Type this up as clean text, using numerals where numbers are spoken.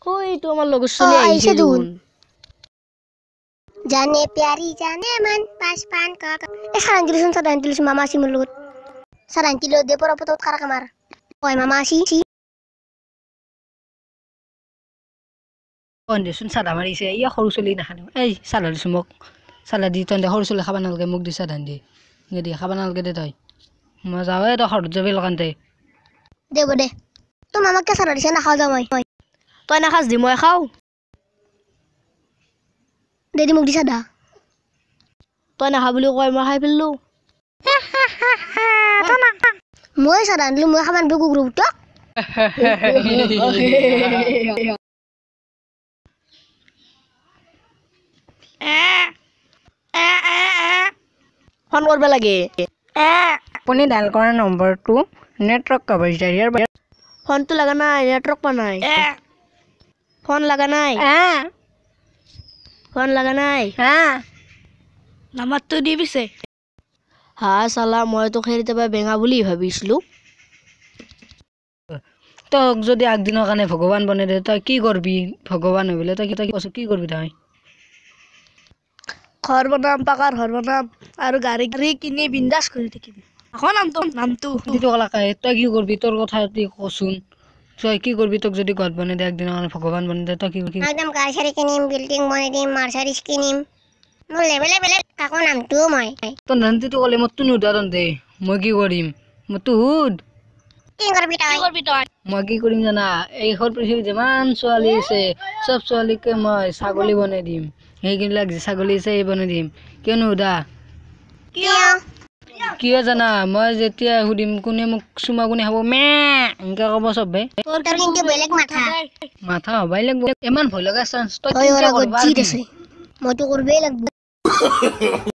ওই তো আমাৰ লগৰ চলি আহিছে দেখোন जाने प्यारी जाने मन पास पान का सारान दिलुसन मामा सी मुलुत सारान किलो दे पर पतो करा kamar ओय मामा सी on desun sada marise iya khoru choli na khane ei sala disu mok sala di tonde khoru choli khaba nalge mok di sada ndi ngedi khaba nalge de toy ma jawe to khoru jabe lagante दे बदे तो मामा के सारा दिसे ना खाओ जा মই তই না খাস দি মই খাও दे दी मुक दिसा दा তই না খা বুলি কয় মই খাই পেললো মই सारा दिलु মই खाबान बे गुग्रु तो ফোন করবে লাগে আপুনি ডায়াল কৰা নম্বৰটো নেটৱৰ্ক কভাৰেজ এৰিয়াৰ ফোনটো লাগা নাই নেটৱৰ্ক পা নাই ফোন লাগা নাই ফোন লাগা নাই নাম্বাৰটো দি পিছে হা সালা মই তো খেৰিতে বা বেঙা বুলি ভাবিছিলো তোক যদি আগদিনৰ কাৰণে ভগৱান বনে দে তই কি কৰবি ভগৱান হইলে তই কি কৰবি তই ঘৰ বনাম পাকাৰ ঘৰ বনাম আৰু গাড়ী কিনি বিন্দাস কৰি থাকিম এখন নামটো দিটো কলাকাই তই কি কৰবি তোৰ কথা দি কচোন তই কি কৰবি তোক যদি ঘৰ বনে দে একদিনৰ কাৰণে ভগৱান বনে দে তই কি কৰবি एकदम गाछरी किनिम बिल्डिंग बनाइ दिम मार्सारिस किनिम नो लेभेल काको नामটো মই তই নান্তিটো কলে মতটো নুদাৰন দে মই কি কৰিম মতটো হুদ কি কৰবি তই মই কি কৰিম জানা এই ঘৰ পৃথিৱীত যিমান ছোৱালী আছে সব ছোৱালীকে মই ছাগলী বনাই দিম সেইবিলাক যে ছাগলী আছে এই বনাই দিম কিয়নো হুদা কিয় জানা মই যেতিয়া হুদিম কোনে মোক চুমা কোনে খাব মে এনেকে ক'ব চবে তোৰ কিন্তু বেলেগ মাথা হবাই লাগব ইমান ভয় লগা চান্স তই তই কি ওরা কৰবা গজ্জি দেছে মই তো কৰবেই লাগবে